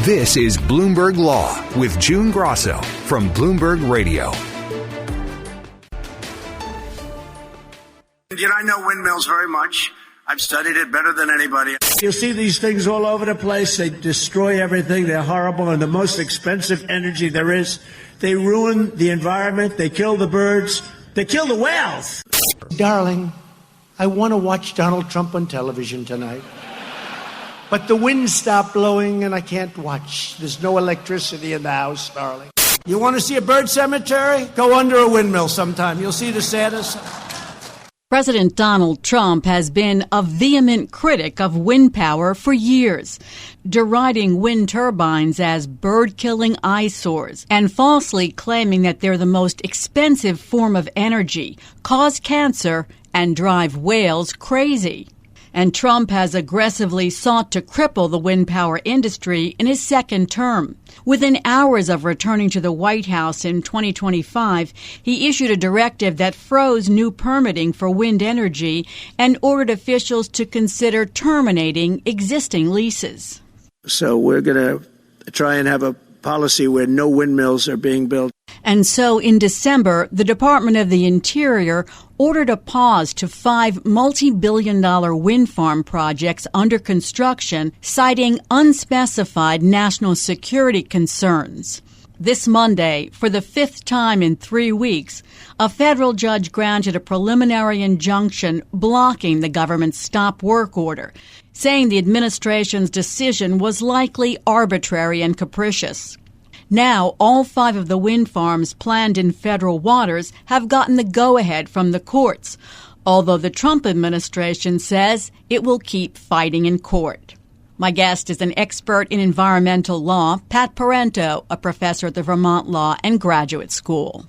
This is Bloomberg Law with June Grasso from Bloomberg Radio. I know Windmills very much. I've studied it better than anybody. You see these things all over the place. They destroy everything. They're horrible and the most expensive energy there is. They ruin the environment. They kill the birds. They kill the whales. Darling, I want to watch Donald Trump on television tonight. But the wind stopped blowing and I can't watch. There's no electricity in the house, darling. You want to see a bird cemetery? Go under a windmill sometime. You'll see the saddest. President Donald Trump has been a vehement critic of wind power for years, deriding wind turbines as bird-killing eyesores and falsely claiming that they're the most expensive form of energy, cause cancer, and drive whales crazy. And Trump has aggressively sought to cripple the wind power industry in his second term. Within hours of returning to the White House in 2025, he issued a directive that froze new permitting for wind energy and ordered officials to consider terminating existing leases. So we're going to try and have a policy where no windmills are being built. And so in December, the Department of the Interior ordered a pause to 5 multi-billion-dollar wind farm projects under construction, citing unspecified national security concerns. This Monday, for the 5th time in 3 weeks, a federal judge granted a preliminary injunction blocking the government's stop work order, saying the administration's decision was likely arbitrary and capricious. Now, all 5 of the wind farms planned in federal waters have gotten the go-ahead from the courts, although the Trump administration says it will keep fighting in court. My guest is an expert in environmental law, Pat Parenteau, a professor at the Vermont Law and Graduate School.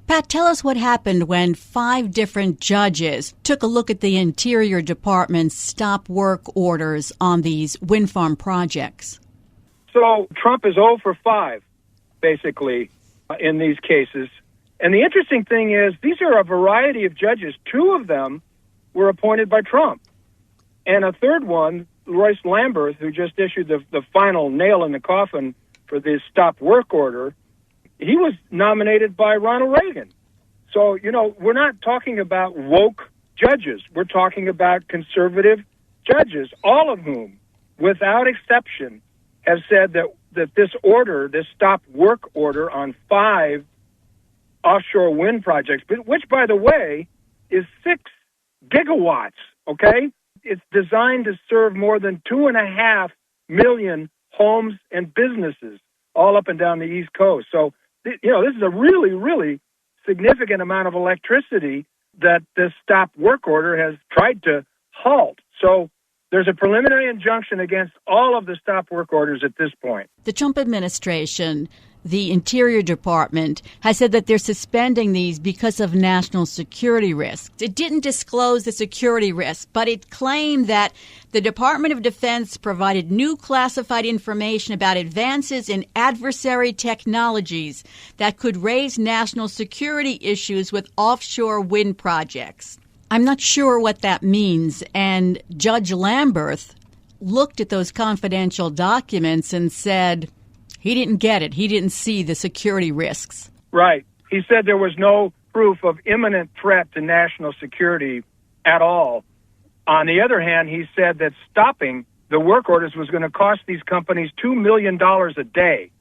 Pat, tell us what happened when 5 different judges took a look at the Interior Department's stop work orders on these wind farm projects. So Trump is 0 for 5. Basically, in these cases. And the interesting thing is, these are a variety of judges. 2 of them were appointed by Trump. And a third one, Royce Lamberth, who just issued the final nail in the coffin for this stop work order, he was nominated by Ronald Reagan. So, we're not talking about woke judges. We're talking about conservative judges, all of whom, without exception, have said that this order, this stop work order on 5 offshore wind projects, which, by the way, is 6 gigawatts, okay? It's designed to serve more than 2.5 million homes and businesses all up and down the East Coast. So, this is a really, really significant amount of electricity that this stop work order has tried to halt. So, there's a preliminary injunction against all of the stop work orders at this point. The Trump administration, the Interior Department, has said that they're suspending these because of national security risks. It didn't disclose the security risks, but it claimed that the Department of Defense provided new classified information about advances in adversary technologies that could raise national security issues with offshore wind projects. I'm not sure what that means, and Judge Lamberth looked at those confidential documents and said he didn't get it. He didn't see the security risks. Right. He said there was no proof of imminent threat to national security at all. On the other hand, he said that stopping the work orders was going to cost these companies $2 million a day.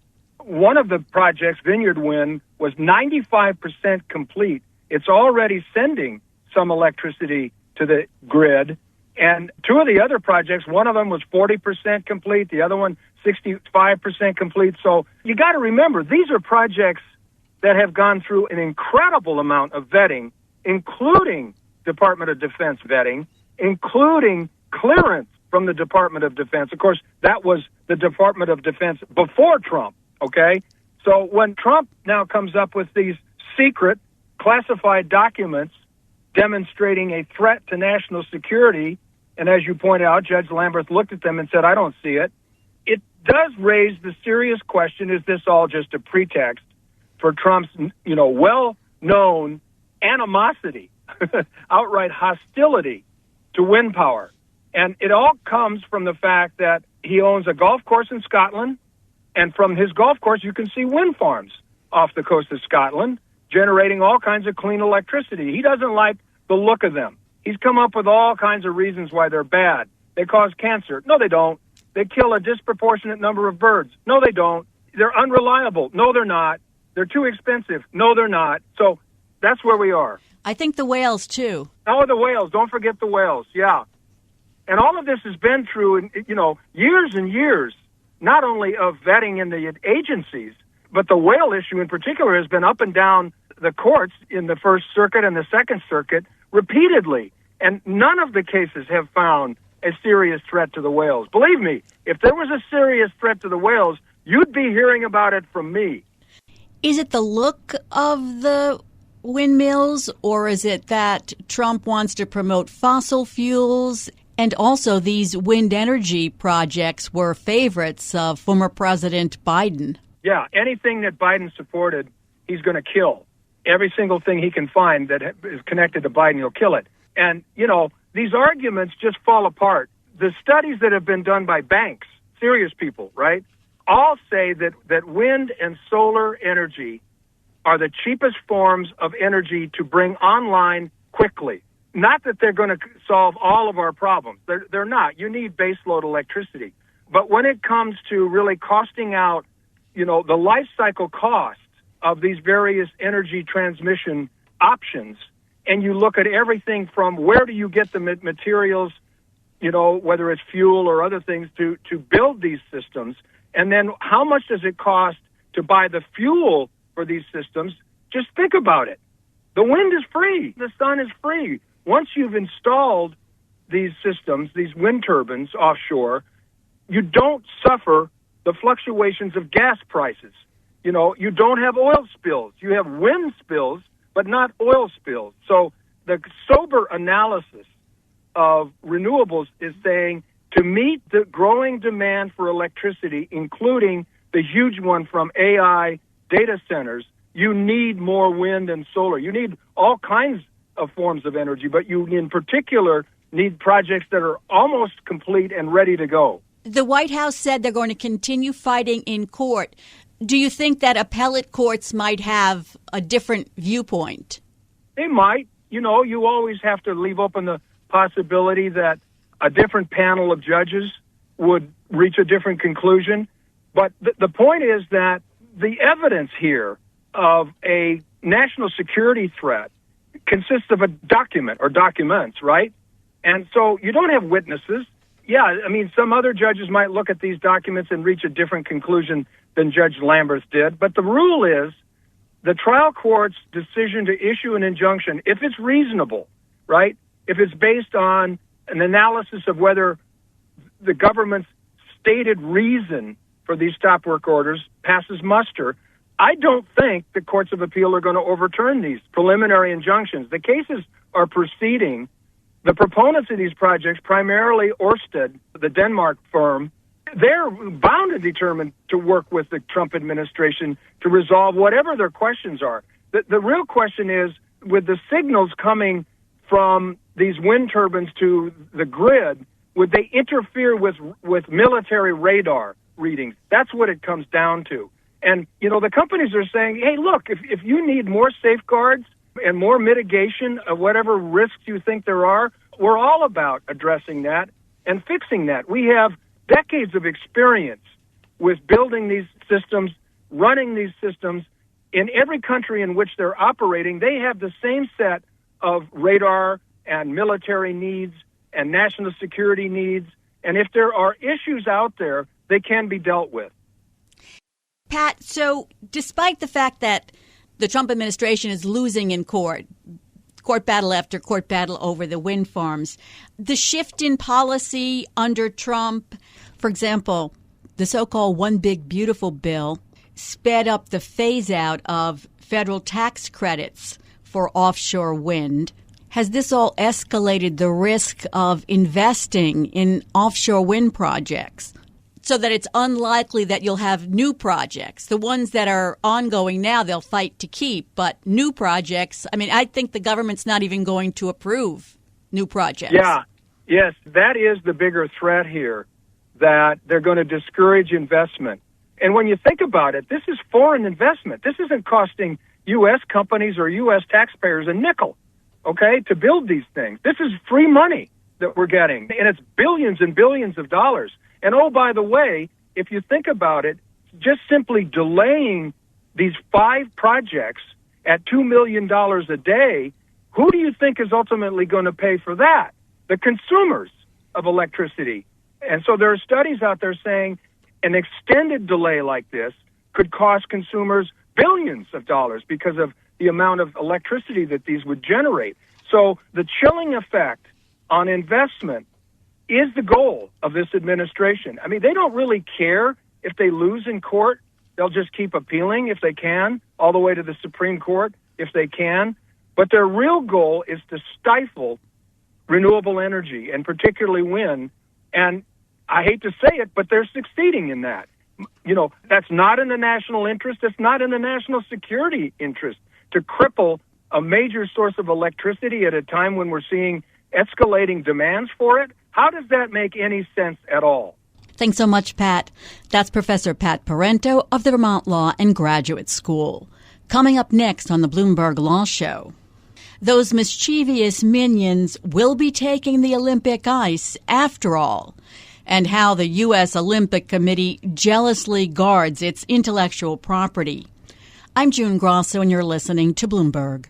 One of the projects, Vineyard Wind, was 95% complete. It's already sending some electricity to the grid. And 2 of the other projects, one of them was 40% complete, the other one 65% complete. So you got to remember, these are projects that have gone through an incredible amount of vetting, including Department of Defense vetting, including clearance from the Department of Defense. Of course, that was the Department of Defense before Trump, okay? So when Trump now comes up with these secret, classified documents demonstrating a threat to national security, and as you point out, Judge Lamberth looked at them and said, I don't see it. It does raise the serious question, is this all just a pretext for Trump's, well-known animosity, outright hostility to wind power? And it all comes from the fact that he owns a golf course in Scotland And from his golf course, you can see wind farms off the coast of Scotland generating all kinds of clean electricity. He doesn't like the look of them. He's come up with all kinds of reasons why they're bad. They cause cancer. No, they don't. They kill a disproportionate number of birds. No, they don't. They're unreliable. No, they're not. They're too expensive. No, they're not. So that's where we are. I think the whales, too. Oh, the whales. Don't forget the whales. Yeah. And all of this has been through, years and years, not only of vetting in the agencies, but the whale issue in particular has been up and down the courts in the First Circuit and the Second Circuit repeatedly. And none of the cases have found a serious threat to the whales. Believe me, if there was a serious threat to the whales, you'd be hearing about it from me. Is it the look of the windmills, or is it that Trump wants to promote fossil fuels? And also these wind energy projects were favorites of former President Biden. Yeah, anything that Biden supported, he's going to kill. Every single thing he can find that is connected to Biden, he'll kill it. And, these arguments just fall apart. The studies that have been done by banks, serious people, right, all say that wind and solar energy are the cheapest forms of energy to bring online quickly. Not that they're going to solve all of our problems. They're not. You need baseload electricity. But when it comes to really costing out, the life cycle costs of these various energy transmission options, and you look at everything from where do you get the materials, whether it's fuel or other things to build these systems, and then how much does it cost to buy the fuel for these systems? Just think about it. The wind is free. The sun is free. Once you've installed these systems, these wind turbines offshore, you don't suffer the fluctuations of gas prices. You don't have oil spills. You have wind spills, but not oil spills. So the sober analysis of renewables is saying to meet the growing demand for electricity, including the huge one from AI data centers, you need more wind and solar. You need all kinds of forms of energy, but you in particular need projects that are almost complete and ready to go. The White House said they're going to continue fighting in court. Do you think that appellate courts might have a different viewpoint? They might. You always have to leave open the possibility that a different panel of judges would reach a different conclusion. But the point is that the evidence here of a national security threat consists of a document or documents, right? And so you don't have witnesses. Yeah, some other judges might look at these documents and reach a different conclusion than Judge Lamberth did. But the rule is the trial court's decision to issue an injunction, if it's reasonable, right, if it's based on an analysis of whether the government's stated reason for these stop work orders passes muster, I don't think the courts of appeal are going to overturn these preliminary injunctions. The cases are proceeding. The proponents of these projects, primarily Ørsted, the Denmark firm, they're bound and determined to work with the Trump administration to resolve whatever their questions are. The real question is, with the signals coming from these wind turbines to the grid, would they interfere with military radar readings? That's what it comes down to. And, the companies are saying, hey, look, if you need more safeguards and more mitigation of whatever risks you think there are, we're all about addressing that and fixing that. We have decades of experience with building these systems, running these systems. In every country in which they're operating, they have the same set of radar and military needs and national security needs. And if there are issues out there, they can be dealt with. Pat, so despite the fact that the Trump administration is losing in court battle after court battle over the wind farms, the shift in policy under Trump, for example, the so-called One Big Beautiful bill sped up the phase-out of federal tax credits for offshore wind. Has this all escalated the risk of investing in offshore wind projects so that it's unlikely that you'll have new projects? The ones that are ongoing now, they'll fight to keep, but new projects, I think the government's not even going to approve new projects. Yeah, yes, that is the bigger threat here, that they're going to discourage investment. And when you think about it, this is foreign investment. This isn't costing U.S. companies or U.S. taxpayers a nickel, okay, to build these things. This is free money that we're getting, and it's billions and billions of dollars. And oh, by the way, if you think about it, just simply delaying these 5 projects at $2 million a day, who do you think is ultimately going to pay for that? The consumers of electricity. And so there are studies out there saying an extended delay like this could cost consumers billions of dollars because of the amount of electricity that these would generate. So the chilling effect on investment is the goal of this administration. I mean, they don't really care if they lose in court. They'll just keep appealing if they can, all the way to the Supreme Court if they can. But their real goal is to stifle renewable energy, and particularly wind. And I hate to say it, but they're succeeding in that. You know, that's not in the national interest. It's not in the national security interest to cripple a major source of electricity at a time when we're seeing escalating demands for it. How does that make any sense at all? Thanks so much, Pat. That's Professor Pat Parenteau of the Vermont Law Graduate School. Coming up next on the Bloomberg Law Show, those mischievous minions will be taking the Olympic ice after all, and how the U.S. Olympic Committee jealously guards its intellectual property. I'm June Grasso, and you're listening to Bloomberg.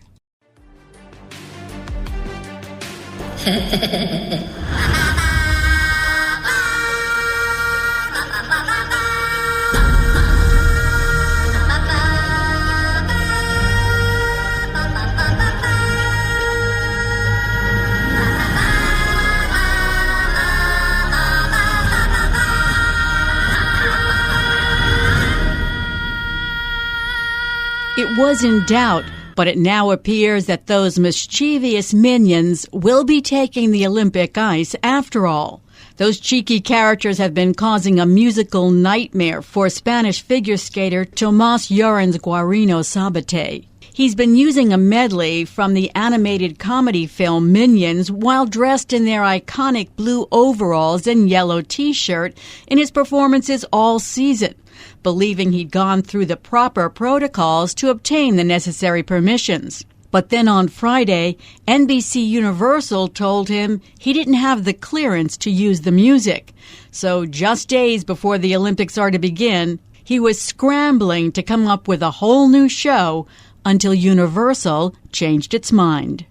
It was in doubt, but it now appears that those mischievous minions will be taking the Olympic ice after all. Those cheeky characters have been causing a musical nightmare for Spanish figure skater Tomás Llorens Guarino Sabate. He's been using a medley from the animated comedy film Minions while dressed in their iconic blue overalls and yellow T-shirt in his performances all season, believing he'd gone through the proper protocols to obtain the necessary permissions. But then on Friday, NBC Universal told him he didn't have the clearance to use the music. So just days before the Olympics are to begin, he was scrambling to come up with a whole new show until Universal changed its mind.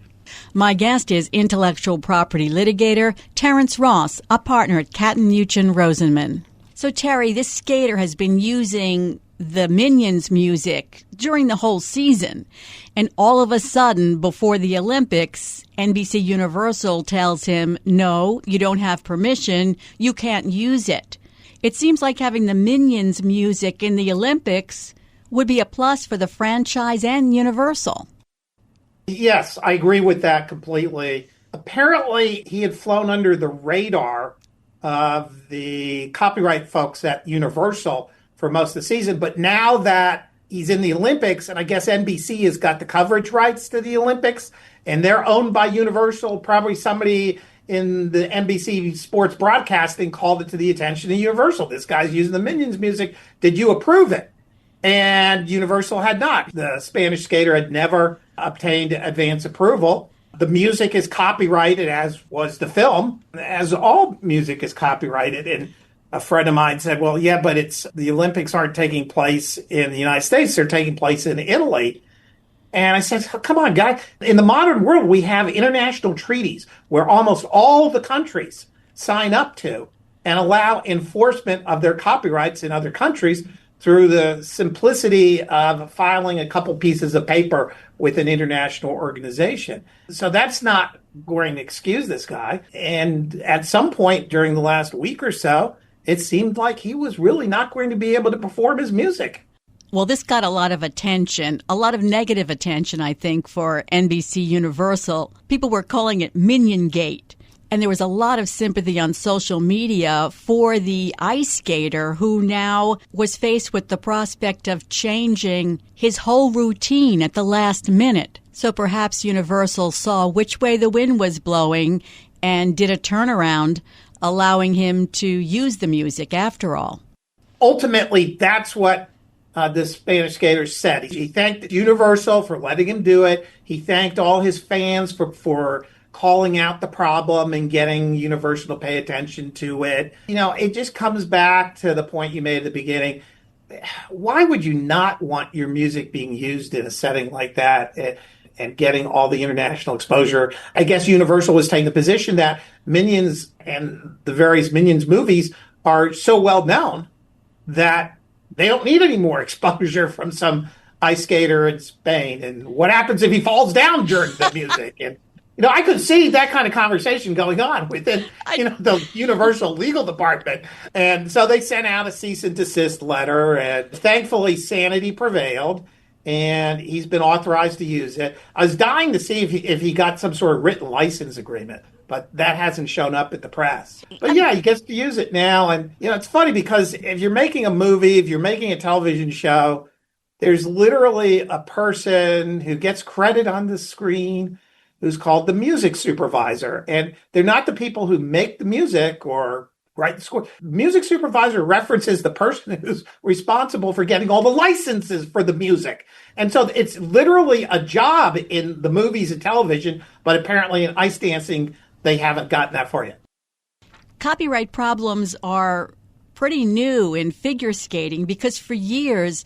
My guest is intellectual property litigator Terence Ross, a partner at Katten Muchin Rosenman. So, Terry, this skater has been using the Minions music during the whole season. And all of a sudden, before the Olympics, NBC Universal tells him, no, you don't have permission, you can't use it. It seems like having the Minions music in the Olympics would be a plus for the franchise and Universal. Yes, I agree with that completely. Apparently, he had flown under the radar of the copyright folks at Universal for most of the season. But now that he's in the Olympics, and I guess NBC has got the coverage rights to the Olympics, and they're owned by Universal, probably somebody in the NBC sports broadcasting called it to the attention of Universal. This guy's using the Minions music. Did you approve it? And Universal had not. The Spanish skater had never obtained advance approval. The music is copyrighted, as was the film, as all music is copyrighted. And a friend of mine said, well, yeah, but the Olympics aren't taking place in the United States. They're taking place in Italy. And I said, come on, guy. In the modern world, we have international treaties where almost all the countries sign up to and allow enforcement of their copyrights in other countries through the simplicity of filing a couple pieces of paper with an international organization. So that's not going to excuse this guy. And at some point during the last week or so, it seemed like he was really not going to be able to perform his music. Well, this got a lot of attention, a lot of negative attention, I think, for NBC Universal. People were calling it Minion Gate. And there was a lot of sympathy on social media for the ice skater who now was faced with the prospect of changing his whole routine at the last minute. So perhaps Universal saw which way the wind was blowing and did a turnaround, allowing him to use the music after all. ultimately, that's what the Spanish skater said. He thanked Universal for letting him do it. He thanked all his fans for calling out the problem and getting Universal to pay attention to it. It just comes back to the point you made at the beginning. Why would you not want your music being used in a setting like that and getting all the international exposure? I guess Universal was taking the position that Minions and the various Minions movies are so well known that they don't need any more exposure from some ice skater in Spain. And what happens if he falls down during the music? And I could see that kind of conversation going on within, the Universal legal department. And so they sent out a cease and desist letter, and thankfully sanity prevailed, and he's been authorized to use it. I was dying to see if he got some sort of written license agreement, but that hasn't shown up at the press. But yeah, he gets to use it now. And, it's funny because if you're making a movie, if you're making a television show, there's literally a person who gets credit on the screen who's called the music supervisor. And they're not the people who make the music or write the score. Music supervisor references the person who's responsible for getting all the licenses for the music. And so it's literally a job in the movies and television, but apparently in ice dancing, they haven't gotten that far yet. Copyright problems are pretty new in figure skating because for years,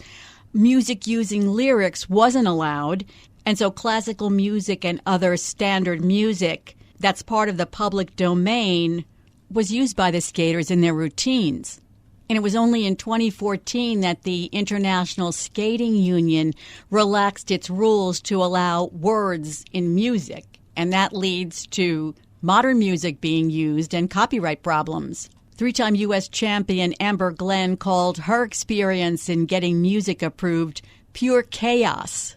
music using lyrics wasn't allowed. And so classical music and other standard music that's part of the public domain was used by the skaters in their routines. And it was only in 2014 that the International Skating Union relaxed its rules to allow words in music. And that leads to modern music being used and copyright problems. Three-time U.S. champion Amber Glenn called her experience in getting music approved pure chaos.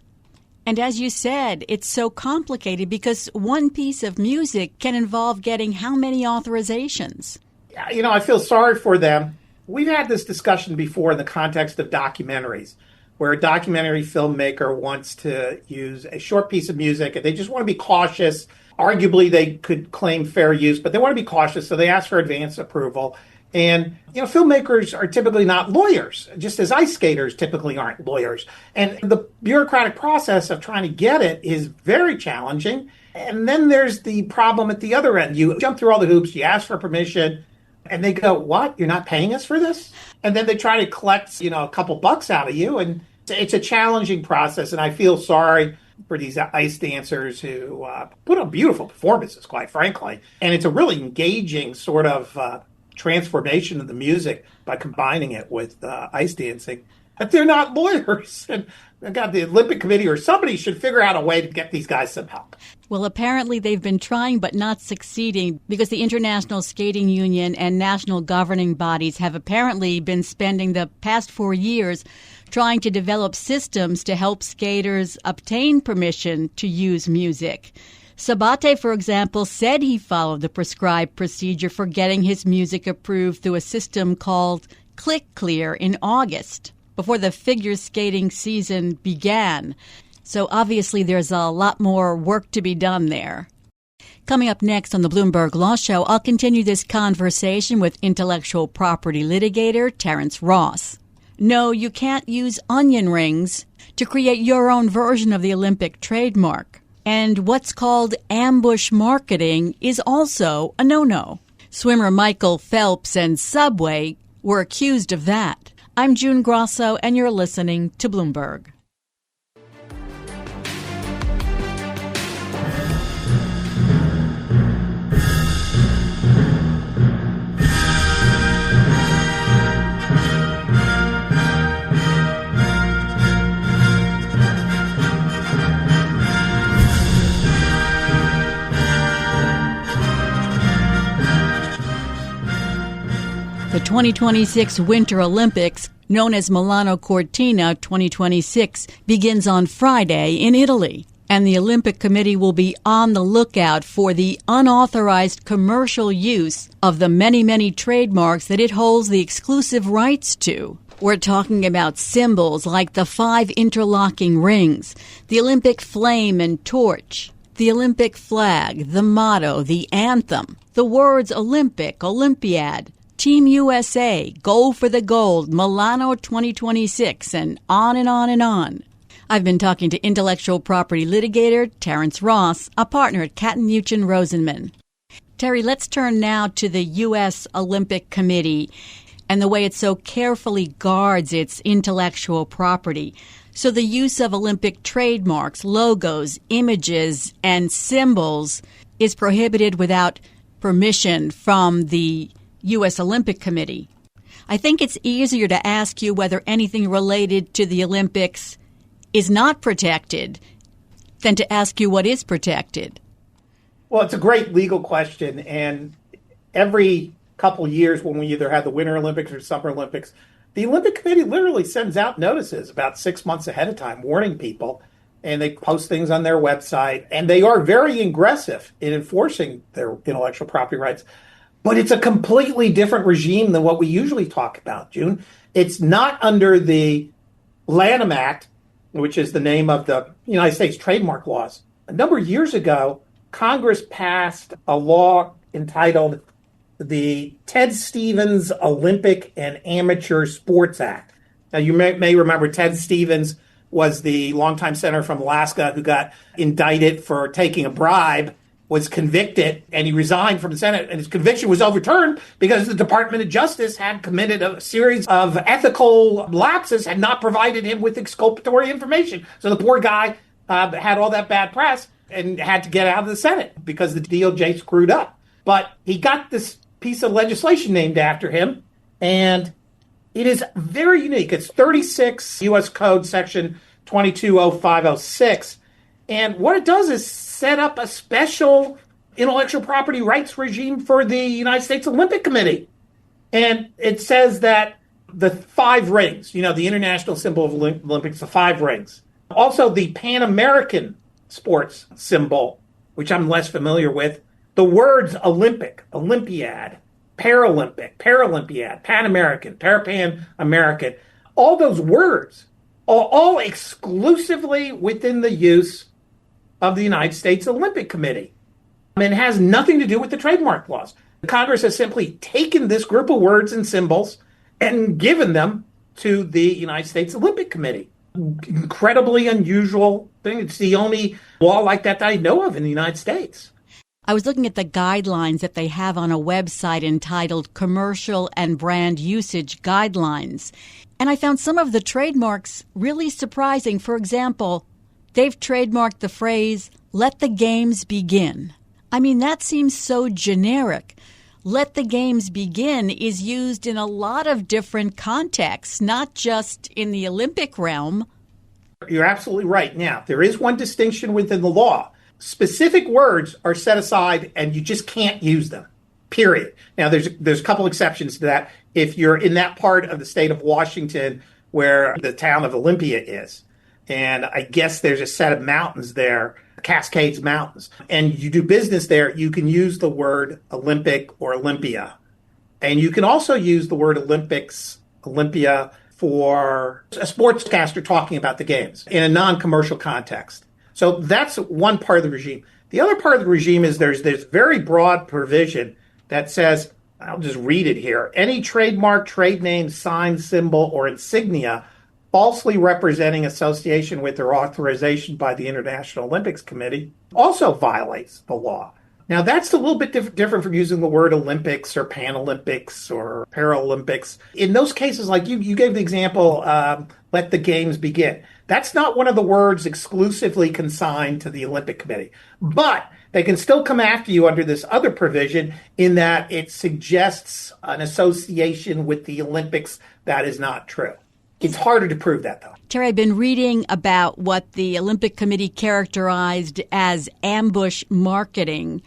And as you said, it's so complicated because one piece of music can involve getting how many authorizations? I feel sorry for them. We've had this discussion before in the context of documentaries, where a documentary filmmaker wants to use a short piece of music and they just want to be cautious. Arguably, they could claim fair use, but they want to be cautious, so they ask for advance approval. And, filmmakers are typically not lawyers, just as ice skaters typically aren't lawyers. And the bureaucratic process of trying to get it is very challenging. And then there's the problem at the other end. You jump through all the hoops, you ask for permission, and they go, what? You're not paying us for this? And then they try to collect, a couple bucks out of you. And it's a challenging process. And I feel sorry for these ice dancers who put on beautiful performances, quite frankly. And it's a really engaging sort of transformation of the music by combining it with ice dancing. But they're not lawyers. And the Olympic Committee or somebody should figure out a way to get these guys some help. Well, apparently they've been trying but not succeeding because the International Skating Union and national governing bodies have apparently been spending the past 4 years trying to develop systems to help skaters obtain permission to use music. Sabate, for example, said he followed the prescribed procedure for getting his music approved through a system called Click Clear in August, before the figure skating season began. So obviously there's a lot more work to be done there. Coming up next on the Bloomberg Law Show, I'll continue this conversation with intellectual property litigator Terence Ross. No, you can't use onion rings to create your own version of the Olympic trademark. And what's called ambush marketing is also a no-no. Swimmer Michael Phelps and Subway were accused of that. I'm June Grasso, and you're listening to Bloomberg. The 2026 Winter Olympics, known as Milano Cortina 2026, begins on Friday in Italy. And the Olympic Committee will be on the lookout for the unauthorized commercial use of the many trademarks that it holds the exclusive rights to. We're talking about symbols like the 5 interlocking rings, the Olympic flame and torch, the Olympic flag, the motto, the anthem, the words Olympic, Olympiad, Team USA, Goal for the Gold, Milano 2026, and on and on and on. I've been talking to intellectual property litigator Terence Ross, a partner at Katten Muchin Rosenman. Terry, let's turn now to the U.S. Olympic Committee and the way it so carefully guards its intellectual property. So the use of Olympic trademarks, logos, images, and symbols is prohibited without permission from the U.S. Olympic Committee. I think it's easier to ask you whether anything related to the Olympics is not protected than to ask you what is protected. Well, it's a great legal question, and every couple years when we either have the Winter Olympics or Summer Olympics, the Olympic Committee literally sends out notices about 6 months ahead of time warning people, and they post things on their website, and they are very aggressive in enforcing their intellectual property rights. But it's a completely different regime than what we usually talk about, June. It's not under the Lanham Act, which is the name of the United States trademark laws. A number of years ago, Congress passed a law entitled the Ted Stevens Olympic and Amateur Sports Act. Now, you may remember Ted Stevens was the longtime senator from Alaska who got indicted for taking a bribe, was convicted, and he resigned from the Senate, and his conviction was overturned because the Department of Justice had committed a series of ethical lapses and not provided him with exculpatory information. So the poor guy had all that bad press and had to get out of the Senate because the DOJ screwed up. But he got this piece of legislation named after him, and it is very unique. It's 36 U.S. Code Section 220506. And what it does is set up a special intellectual property rights regime for the United States Olympic Committee. And it says that the 5 rings, the international symbol of Olympics, the 5 rings. Also, the Pan American sports symbol, which I'm less familiar with. The words Olympic, Olympiad, Paralympic, Paralympiad, Pan American, Parapan American, all those words are all exclusively within the use of the United States Olympic Committee. And it has nothing to do with the trademark laws. Congress has simply taken this group of words and symbols and given them to the United States Olympic Committee. Incredibly unusual thing. It's the only law like that I know of in the United States. I was looking at the guidelines that they have on a website entitled Commercial and Brand Usage Guidelines. And I found some of the trademarks really surprising. For example, they've trademarked the phrase, "Let the games begin." I mean, that seems so generic. "Let the games begin" is used in a lot of different contexts, not just in the Olympic realm. You're absolutely right. Now, there is one distinction within the law. Specific words are set aside and you just can't use them, period. Now, there's a couple exceptions to that. If you're in that part of the state of Washington where the town of Olympia is, and I guess there's a set of mountains there, Cascades Mountains, and you do business there, you can use the word Olympic or Olympia. And you can also use the word Olympics, Olympia, for a sportscaster talking about the games in a non-commercial context. So that's one part of the regime. The other part of the regime is there's this very broad provision that says, I'll just read it here, any trademark, trade name, sign, symbol, or insignia falsely representing association with or authorization by the International Olympics Committee also violates the law. Now, that's a little bit different from using the word Olympics or Panolympics or Paralympics. In those cases, like you gave the example, let the games begin. That's not one of the words exclusively consigned to the Olympic Committee. But they can still come after you under this other provision in that it suggests an association with the Olympics that is not true. It's harder to prove that, though. Terry, I've been reading about what the Olympic Committee characterized as ambush marketing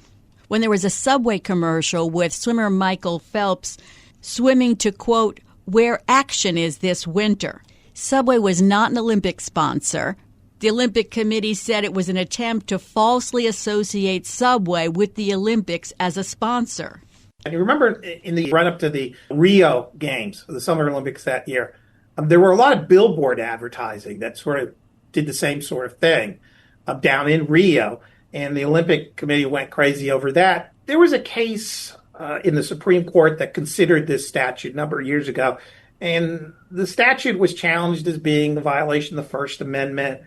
when there was a Subway commercial with swimmer Michael Phelps swimming to, quote, "where action is this winter." Subway was not an Olympic sponsor. The Olympic Committee said it was an attempt to falsely associate Subway with the Olympics as a sponsor. And you remember in the run-up to the Rio Games, the Summer Olympics that year, there were a lot of billboard advertising that sort of did the same sort of thing down in Rio, and the Olympic Committee went crazy over that. There was a case in the Supreme Court that considered this statute a number of years ago. And the statute was challenged as being a violation of the First Amendment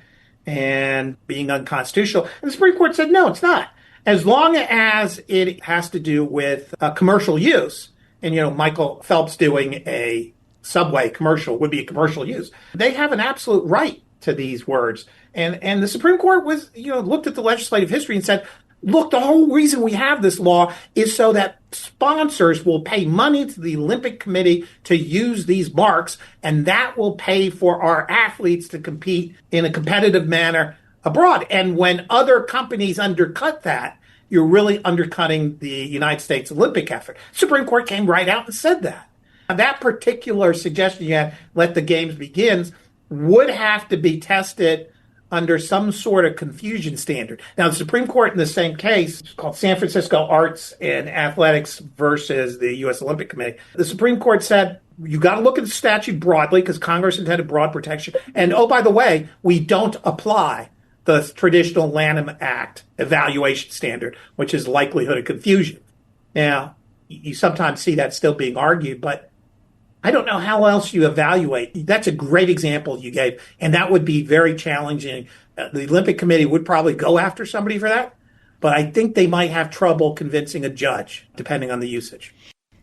and being unconstitutional. And the Supreme Court said, no, it's not. As long as it has to do with commercial use, and, Michael Phelps doing a subway commercial would be a commercial use. They have an absolute right to these words. And the Supreme Court looked at the legislative history and said, look, the whole reason we have this law is so that sponsors will pay money to the Olympic Committee to use these marks, and that will pay for our athletes to compete in a competitive manner abroad. And when other companies undercut that, you're really undercutting the United States Olympic effort. Supreme Court came right out and said that. That particular suggestion you had, let the games begin, would have to be tested under some sort of confusion standard. Now, the Supreme Court in the same case, called San Francisco Arts and Athletics versus the U.S. Olympic Committee, the Supreme Court said, you got to look at the statute broadly because Congress intended broad protection. And, oh, by the way, we don't apply the traditional Lanham Act evaluation standard, which is likelihood of confusion. Now, you sometimes see that still being argued, but I don't know how else you evaluate. That's a great example you gave, and that would be very challenging. The Olympic Committee would probably go after somebody for that, but I think they might have trouble convincing a judge, depending on the usage.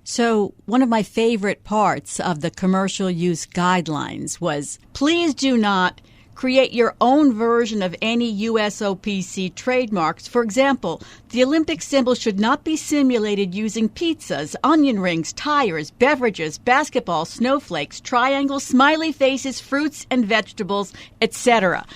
So one of my favorite parts of the commercial use guidelines was, please do not create your own version of any USOPC trademarks. For example, the Olympic symbol should not be simulated using pizzas, onion rings, tires, beverages, basketball, snowflakes, triangles, smiley faces, fruits and vegetables, etc.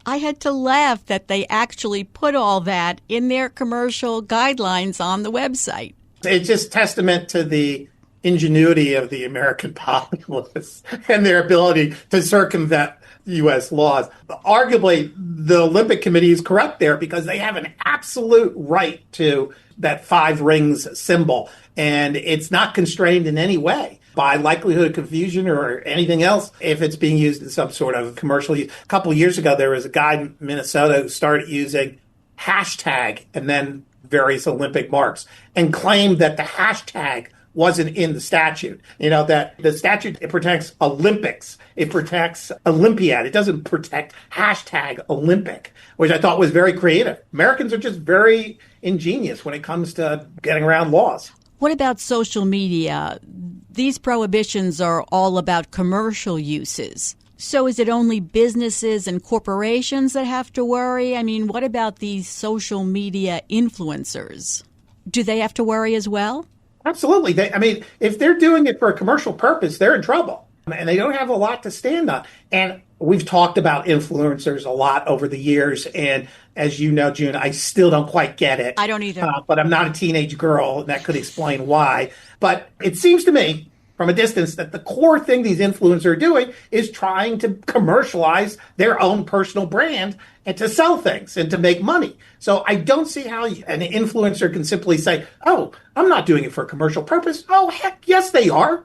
I had to laugh that they actually put all that in their commercial guidelines on the website. It's just testament to the ingenuity of the American populace and their ability to circumvent U.S. laws. Arguably, the Olympic Committee is correct there because they have an absolute right to that 5 rings symbol, and it's not constrained in any way by likelihood of confusion or anything else if it's being used in some sort of commercial use. A couple of years ago, there was a guy in Minnesota who started using hashtag and then various Olympic marks and claimed that the hashtag wasn't in the statute. That the statute, it protects Olympics. It protects Olympiad. It doesn't protect hashtag Olympic, which I thought was very creative. Americans are just very ingenious when it comes to getting around laws. What about social media? These prohibitions are all about commercial uses. So is it only businesses and corporations that have to worry? I mean, what about these social media influencers? Do they have to worry as well? Absolutely. If they're doing it for a commercial purpose, they're in trouble. And they don't have a lot to stand on. And we've talked about influencers a lot over the years. And as you know, June, I still don't quite get it. I don't either. But I'm not a teenage girl, and that could explain why. But it seems to me, from a distance, that the core thing these influencers are doing is trying to commercialize their own personal brand and to sell things and to make money. So I don't see how an influencer can simply say, oh, I'm not doing it for a commercial purpose. Oh, heck, yes, they are.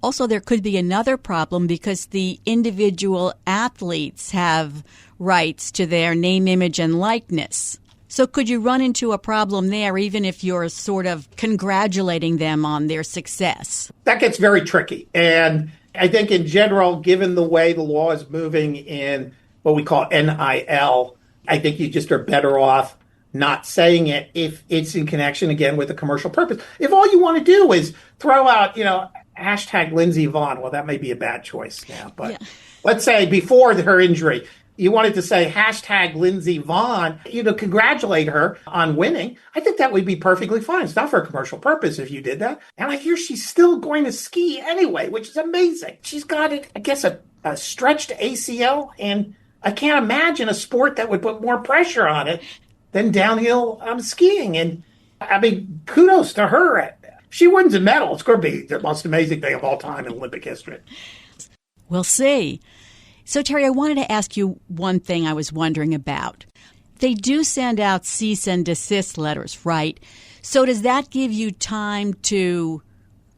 Also, there could be another problem because the individual athletes have rights to their name, image, and likeness. So could you run into a problem there even if you're sort of congratulating them on their success? That gets very tricky. And I think in general, given the way the law is moving in what we call NIL, I think you just are better off not saying it if it's in connection, again, with a commercial purpose. If all you want to do is throw out, hashtag Lindsey Vonn, well, that may be a bad choice now. But let's say before her injury, you wanted to say hashtag Lindsey Vonn, congratulate her on winning. I think that would be perfectly fine. It's not for a commercial purpose if you did that. And I hear she's still going to ski anyway, which is amazing. She's got, a stretched ACL, and I can't imagine a sport that would put more pressure on it than downhill skiing. And kudos to her. She wins a medal. It's going to be the most amazing thing of all time in Olympic history. We'll see. So, Terry, I wanted to ask you one thing I was wondering about. They do send out cease and desist letters, right? So does that give you time to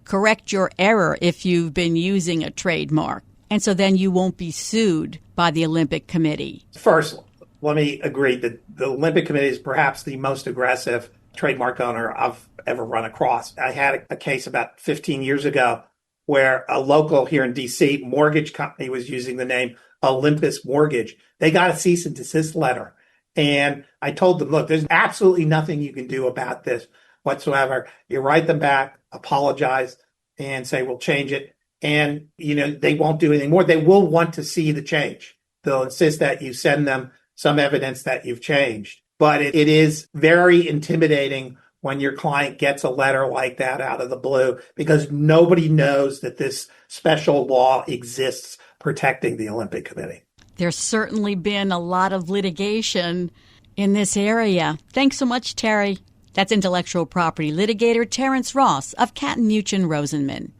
correct your error if you've been using a trademark? And so then you won't be sued by the Olympic Committee? First, let me agree that the Olympic Committee is perhaps the most aggressive trademark owner I've ever run across. I had a case about 15 years ago where a local here in D.C. mortgage company was using the name Olympus Mortgage. They got a cease and desist letter. And I told them, look, there's absolutely nothing you can do about this whatsoever. You write them back, apologize, and say, we'll change it. And, they won't do anything more. They will want to see the change. They'll insist that you send them some evidence that you've changed. But it is very intimidating when your client gets a letter like that out of the blue, because nobody knows that this special law exists protecting the Olympic Committee. There's certainly been a lot of litigation in this area. Thanks so much, Terry. That's intellectual property litigator Terence Ross of Katten Muchin Rosenman.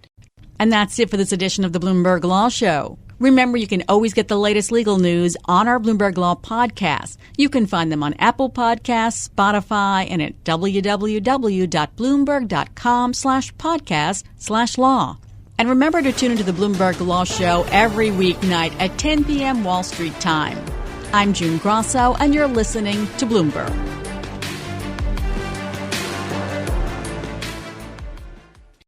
And that's it for this edition of the Bloomberg Law Show. Remember, you can always get the latest legal news on our Bloomberg Law podcast. You can find them on Apple Podcasts, Spotify, and at www.bloomberg.com/podcast/law. And remember to tune into the Bloomberg Law Show every weeknight at 10 p.m. Wall Street time. I'm June Grasso, and you're listening to Bloomberg.